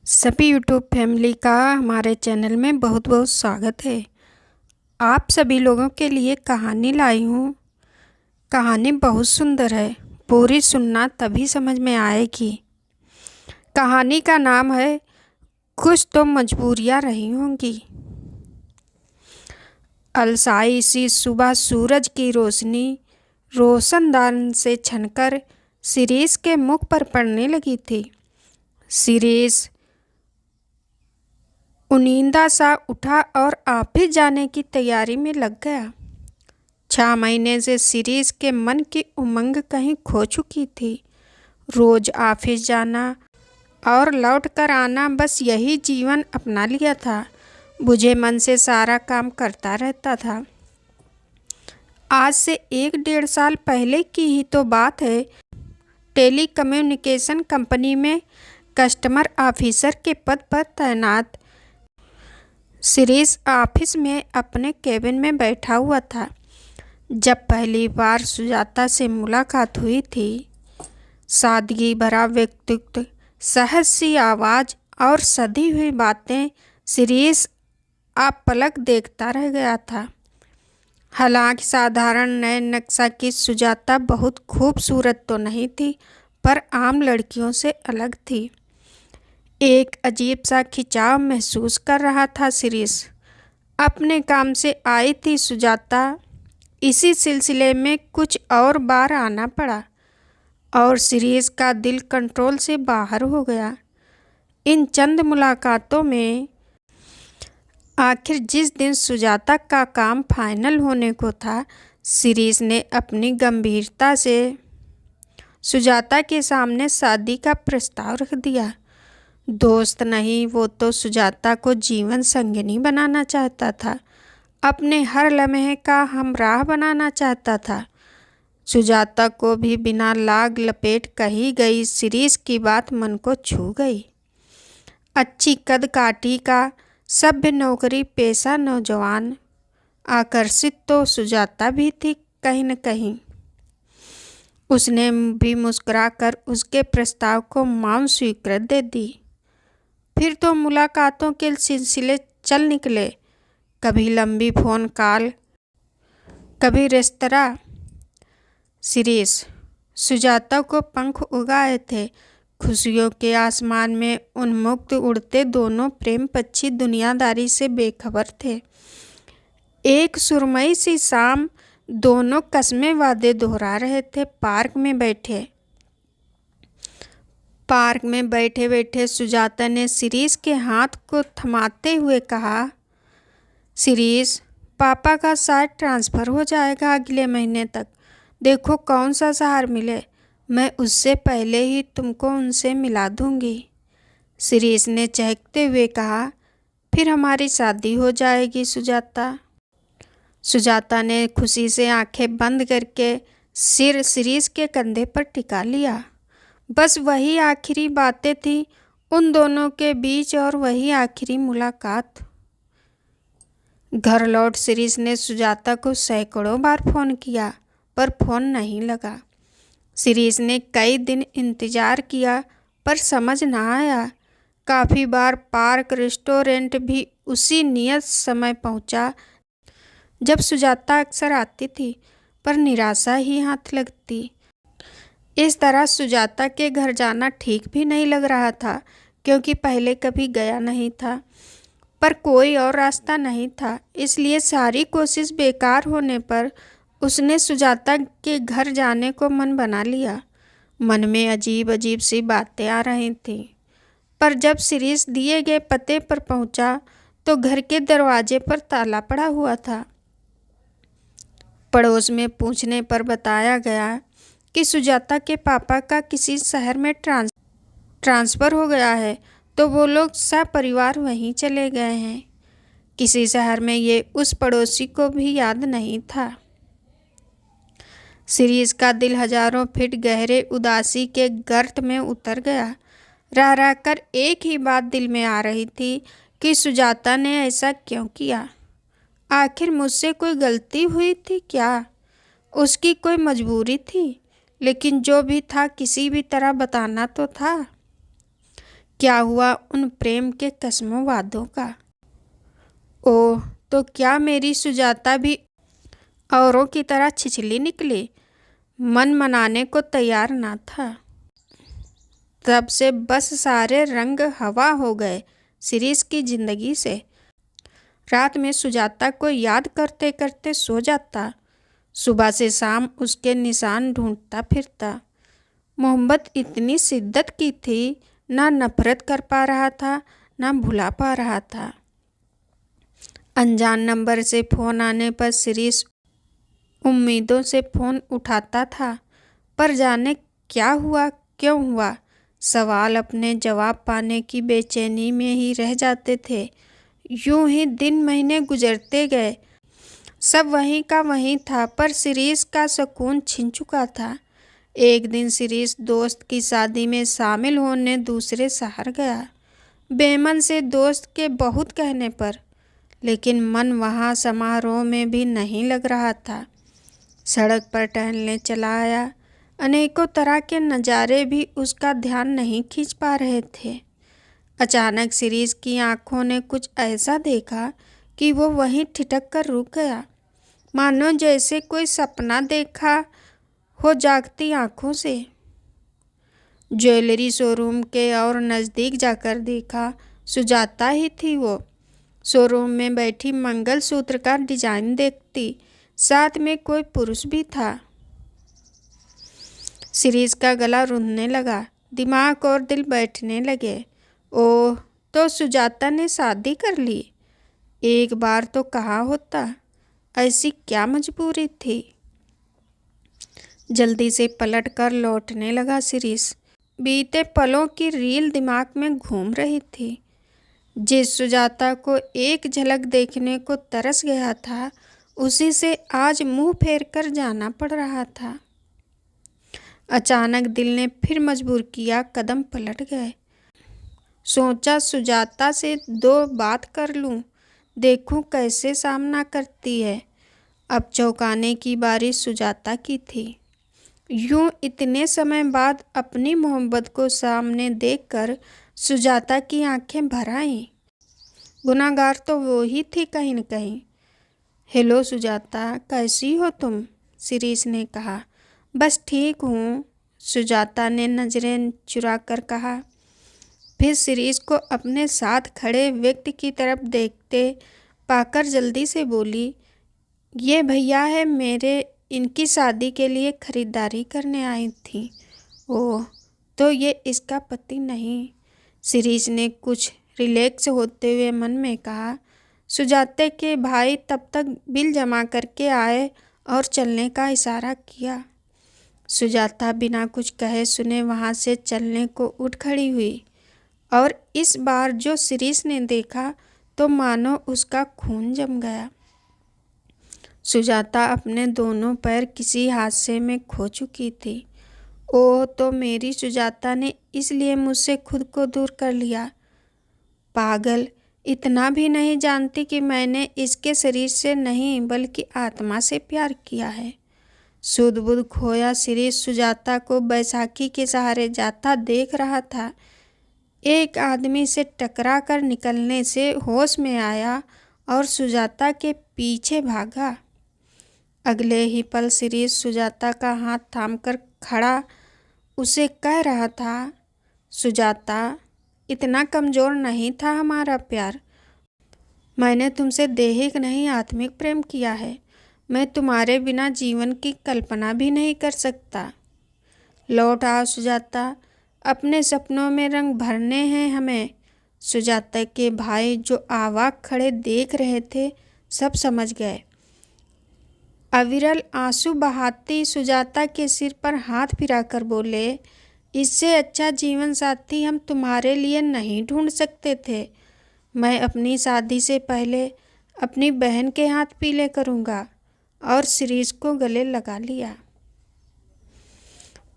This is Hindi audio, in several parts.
सभी यूट्यूब फैमिली का हमारे चैनल में बहुत बहुत स्वागत है। आप सभी लोगों के लिए कहानी लाई हूँ। कहानी बहुत सुंदर है, पूरी सुनना तभी समझ में आएगी। कहानी का नाम है कुछ तो मजबूरियाँ रही होंगी। अलसाई सी सुबह सूरज की रोशनी रोशनदान से छनकर शिरीष के मुख पर पड़ने लगी थी। शिरीष उनींदा सा उठा और ऑफिस जाने की तैयारी में लग गया। 6 महीने से शिरीष के मन की उमंग कहीं खो चुकी थी। रोज ऑफिस जाना और लौट कर आना, बस यही जीवन अपना लिया था। बुझे मन से सारा काम करता रहता था। आज से 1-1.5 साल पहले की ही तो बात है। टेली कम्युनिकेशन कंपनी में कस्टमर ऑफिसर के पद पर तैनात शिरीष ऑफिस में अपने केबिन में बैठा हुआ था। जब पहली बार सुजाता से मुलाकात हुई थी, सादगी भरा व्यक्तित्व, सहज सी आवाज़ और सधी हुई बातें, शिरीष आप पलक देखता रह गया था। हालांकि साधारण नए नक्शा की सुजाता बहुत खूबसूरत तो नहीं थी, पर आम लड़कियों से अलग थी। एक अजीब सा खिंचाव महसूस कर रहा था शिरीष। अपने काम से आई थी सुजाता। इसी सिलसिले में कुछ और बार आना पड़ा और शिरीष का दिल कंट्रोल से बाहर हो गया। इन चंद मुलाकातों में आखिर जिस दिन सुजाता का काम फाइनल होने को था, शिरीष ने अपनी गंभीरता से सुजाता के सामने शादी का प्रस्ताव रख दिया। दोस्त नहीं, वो तो सुजाता को जीवन संगिनी बनाना चाहता था, अपने हर लम्हे का हमराह बनाना चाहता था। सुजाता को भी बिना लाग लपेट कही गई शिरीष की बात मन को छू गई। अच्छी कद काठी का सभ्य नौकरी पेशा नौजवान, आकर्षित तो सुजाता भी थी कहीं न कहीं। उसने भी मुस्कुराकर उसके प्रस्ताव को मौन स्वीकृति दे दी। फिर तो मुलाकातों के सिलसिले चल निकले। कभी लंबी फ़ोन कॉल, कभी रेस्तरां। शिरीष सुजाता को पंख उगाए थे। खुशियों के आसमान में उन्मुक्त उड़ते दोनों प्रेम पक्षी दुनियादारी से बेखबर थे। एक सुरमई सी शाम, दोनों कस्में वादे दोहरा रहे थे। पार्क में बैठे बैठे सुजाता ने शिरीष के हाथ को थमाते हुए कहा, शिरीष, पापा का शायद ट्रांसफ़र हो जाएगा अगले महीने तक। देखो कौन सा शहर मिले, मैं उससे पहले ही तुमको उनसे मिला दूंगी। शिरीष ने चहकते हुए कहा, फिर हमारी शादी हो जाएगी सुजाता। सुजाता ने खुशी से आंखें बंद करके सिर शिरीष के कंधे पर टिका लिया। बस वही आखिरी बातें थी उन दोनों के बीच और वही आखिरी मुलाकात। घर लौट शिरीष ने सुजाता को सैकड़ों बार फ़ोन किया, पर फ़ोन नहीं लगा। शिरीष ने कई दिन इंतज़ार किया, पर समझ ना आया। काफ़ी बार पार्क रेस्टोरेंट भी उसी नियत समय पहुंचा जब सुजाता अक्सर आती थी, पर निराशा ही हाथ लगती। इस तरह सुजाता के घर जाना ठीक भी नहीं लग रहा था, क्योंकि पहले कभी गया नहीं था, पर कोई और रास्ता नहीं था। इसलिए सारी कोशिश बेकार होने पर उसने सुजाता के घर जाने को मन बना लिया। मन में अजीब अजीब सी बातें आ रही थीं, पर जब शिरीष दिए गए पते पर पहुंचा तो घर के दरवाजे पर ताला पड़ा हुआ था। पड़ोस में पूछने पर बताया गया कि सुजाता के पापा का किसी शहर में ट्रांसफ़र हो गया है, तो वो लोग सपरिवार वहीं चले गए हैं। किसी शहर में ये उस पड़ोसी को भी याद नहीं था। शिरीष का दिल हजारों फीट गहरे उदासी के गर्त में उतर गया। रह रहकर एक ही बात दिल में आ रही थी कि सुजाता ने ऐसा क्यों किया। आखिर मुझसे कोई गलती हुई थी क्या? उसकी कोई मजबूरी थी? लेकिन जो भी था, किसी भी तरह बताना तो था। क्या हुआ उन प्रेम के कस्मों वादों का? ओह, तो क्या मेरी सुजाता भी औरों की तरह छिछली निकली? मन मनाने को तैयार ना था। तब से बस सारे रंग हवा हो गए शिरीष की जिंदगी से। रात में सुजाता को याद करते करते सो जाता। सुबह से शाम उसके निशान ढूंढता फिरता। मोहब्बत इतनी शिद्दत की थी, ना नफरत कर पा रहा था, ना भुला पा रहा था। अनजान नंबर से फ़ोन आने पर शिरीष उम्मीदों से फ़ोन उठाता था, पर जाने क्या हुआ, क्यों हुआ, सवाल अपने जवाब पाने की बेचैनी में ही रह जाते थे। यूं ही दिन महीने गुजरते गए। सब वहीं का वहीं था, पर शिरीष का सुकून छिन चुका था। एक दिन शिरीष दोस्त की शादी में शामिल होने दूसरे शहर गया, बेमन से दोस्त के बहुत कहने पर। लेकिन मन वहाँ समारोह में भी नहीं लग रहा था। सड़क पर टहलने चला आया। अनेकों तरह के नज़ारे भी उसका ध्यान नहीं खींच पा रहे थे। अचानक शिरीष की आंखों ने कुछ ऐसा देखा कि वो वहीं ठिठक कर रुक गया, मानो जैसे कोई सपना देखा हो जागती आंखों से। ज्वेलरी शोरूम के और नज़दीक जाकर देखा, सुजाता ही थी वो। शोरूम में बैठी मंगलसूत्र का डिजाइन देखती, साथ में कोई पुरुष भी था। शिरीष का गला रुंधने लगा, दिमाग और दिल बैठने लगे। ओह, तो सुजाता ने शादी कर ली। एक बार तो कहा होता, ऐसी क्या मजबूरी थी। जल्दी से पलट कर लौटने लगा शिरीष। बीते पलों की रील दिमाग में घूम रही थी। जिस सुजाता को एक झलक देखने को तरस गया था, उसी से आज मुंह फेर कर जाना पड़ रहा था। अचानक दिल ने फिर मजबूर किया, कदम पलट गए। सोचा सुजाता से दो बात कर लूं, देखूं कैसे सामना करती है। अब चौंकाने की बारी सुजाता की थी। यूं इतने समय बाद अपनी मोहब्बत को सामने देखकर सुजाता की आंखें भर आईं। गुनाहगार तो वो ही थी कहीं न कहीं। हेलो सुजाता, कैसी हो तुम? शिरीष ने कहा। बस ठीक हूँ, सुजाता ने नज़रें चुरा कर कहा। फिर शिरीष को अपने साथ खड़े व्यक्ति की तरफ देखते पाकर जल्दी से बोली, ये भैया है मेरे, इनकी शादी के लिए खरीदारी करने आई थी। ओह, तो ये इसका पति नहीं? शिरीष ने कुछ रिलैक्स होते हुए मन में कहा। सुजाता के भाई तब तक बिल जमा करके आए और चलने का इशारा किया। सुजाता बिना कुछ कहे सुने वहाँ से चलने को उठ खड़ी हुई, और इस बार जो शिरीष ने देखा तो मानो उसका खून जम गया। सुजाता अपने दोनों पैर किसी हादसे में खो चुकी थी। ओह, तो मेरी सुजाता ने इसलिए मुझसे खुद को दूर कर लिया। पागल, इतना भी नहीं जानती कि मैंने इसके शरीर से नहीं बल्कि आत्मा से प्यार किया है। सुध बुध खोया शिरीष सुजाता को बैसाखी के सहारे जाता देख रहा था। एक आदमी से टकरा कर निकलने से होश में आया और सुजाता के पीछे भागा। अगले ही पल शिरीष सुजाता का हाथ थामकर खड़ा उसे कह रहा था, सुजाता, इतना कमज़ोर नहीं था हमारा प्यार। मैंने तुमसे दैहिक नहीं आत्मिक प्रेम किया है। मैं तुम्हारे बिना जीवन की कल्पना भी नहीं कर सकता। लौट आओ सुजाता, अपने सपनों में रंग भरने हैं हमें। सुजाता के भाई जो आवाक खड़े देख रहे थे, सब समझ गए। अविरल आंसू बहाती सुजाता के सिर पर हाथ फिराकर बोले, इससे अच्छा जीवन साथी हम तुम्हारे लिए नहीं ढूंढ सकते थे। मैं अपनी शादी से पहले अपनी बहन के हाथ पीले करूँगा। और शिरीष को गले लगा लिया।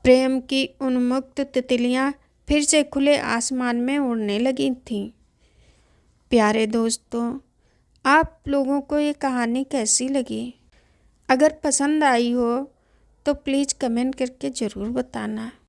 प्रेम की उन्मुक्त तितलियाँ फिर से खुले आसमान में उड़ने लगी थीं। प्यारे दोस्तों, आप लोगों को ये कहानी कैसी लगी? अगर पसंद आई हो तो प्लीज़ कमेंट करके ज़रूर बताना।